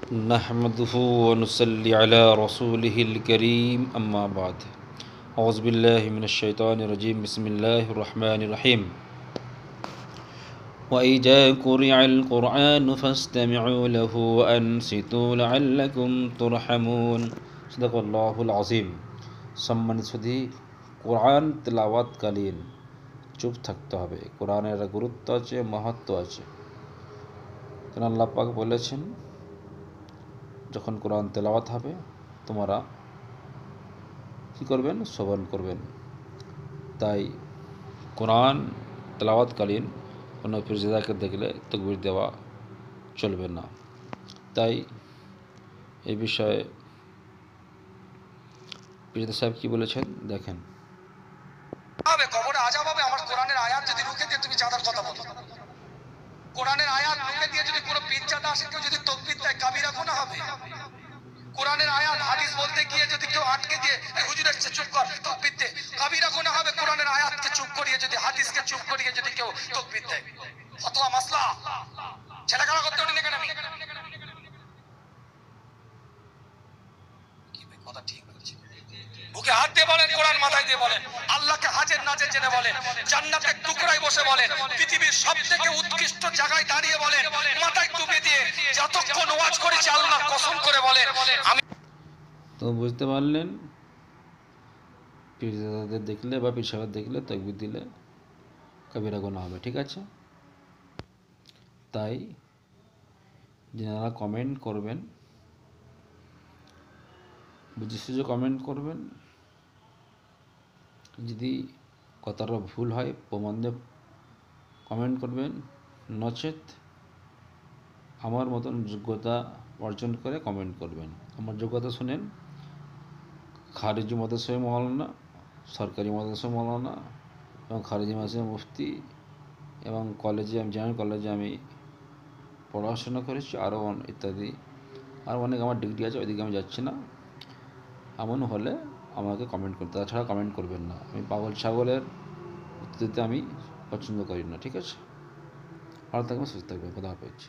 نحمده ونصلي على رسوله الكريم أما بعد أعوذ بالله من الشيطان الرجيم بسم الله الرحمن الرحيم وإذا قرئ القرآن فاستمعوا له وأنصتوا لعلكم ترحمون صدق الله العظيم সম্মানিত সুধী কোরআন তেলাওয়াতকালীন চুপ থাকতে হবে। কোরআনের একটা গুরুত্ব আছে, মাহাত্ম্য আছে। কারণ আল্লাহ পাক বলেছেন যখন কোরআন তেলাওয়াত হবে তোমরা কী করবেন? শ্রবণ করবেন। তাই কোরআন তেলাওয়াতকালীন কোনো ফিরজাদাকে দেখলে তাকবীর দেওয়া চলবে না। তাই এই বিষয়ে ফিরজাদা সাহেব কী বলেছেন দেখেন। কবরে আযাব হবে, আমার কোরআনের আয়াত যদি রুখে দিয়ে তুমি চাঁদার কথা বলো, কোরআনের আয়াত রুখে দিয়ে যদি কোনো পীরজাদা আসে কেউ যদি তাকবীর দেয় কাবিরা গুনাহ হবে। কোরআনের আয়াত হাদিস বলতে গিয়ে যদি কেউ আটকে দিয়ে হুজুর এসে চুপ কর তাকবীর দে, কাবিরা গুনাহ হবে। কোরআনের আয়াতকে চুপ করিয়ে যদি হাদিসকে চুপ করিয়ে যদি কেউ তাকবীর দেয়, ফতোয়া মাসলা ছেলেখেলা করতে উঠি না কেন? আমি কি কথা ঠিক বলছি? বুকে হাত দিয়ে বলেন, কোরআন মাথায় দিয়ে বলেন, আল্লাহকে হাজের নাজের জেনে বলেন, জান্নাতের টুকরায় বসে বলেন, পৃথিবীর সবথেকে উৎকৃষ্ট জায়গায় দাঁড়িয়ে বলেন, মাথায় টুপি দিয়ে যতক্ষণ ওয়াজ করেছি আল্লাহর কসম করে বলেন। আমি তো বুঝতে পারলেন, পীরজাদাদের দেখলে বা পীর সাহেব দেখলে তাকবীর দিলে কাবিরা গুনাহ হবে। ঠিক আছে? তাই যারা কমেন্ট করবেন বুঝে সুঝে কমেন্ট করবেন। যদি কথাটা ভুল হয় প্রমাণ দিয়ে কমেন্ট করবেন, নচেত আমার মতন যোগ্যতা অর্জন করে কমেন্ট করবেন। আমার যোগ্যতা শুনেন, খারিজি মাদ্রাসায় মওলানা, সরকারি মাদ্রাসায় মওলানা এবং খারিজি মাদ্রাসায় মুফতি এবং কলেজে আমি জেনারেল কলেজে আমি পড়াশোনা করেছি, আরও ইত্যাদি আরও অনেক আমার ডিগ্রি আছে, ওইদিকে আমি যাচ্ছি না। এমন হলে আমাকে কমেন্ট করতে, তাছাড়া কমেন্ট করবেন না। আমি পাগল ছাগলের উত্তর দিতে আমি পছন্দ করি না। ঠিক আছে? ভালো থাকবেন, সুস্থ থাকবেন। খোদা হাফেজ।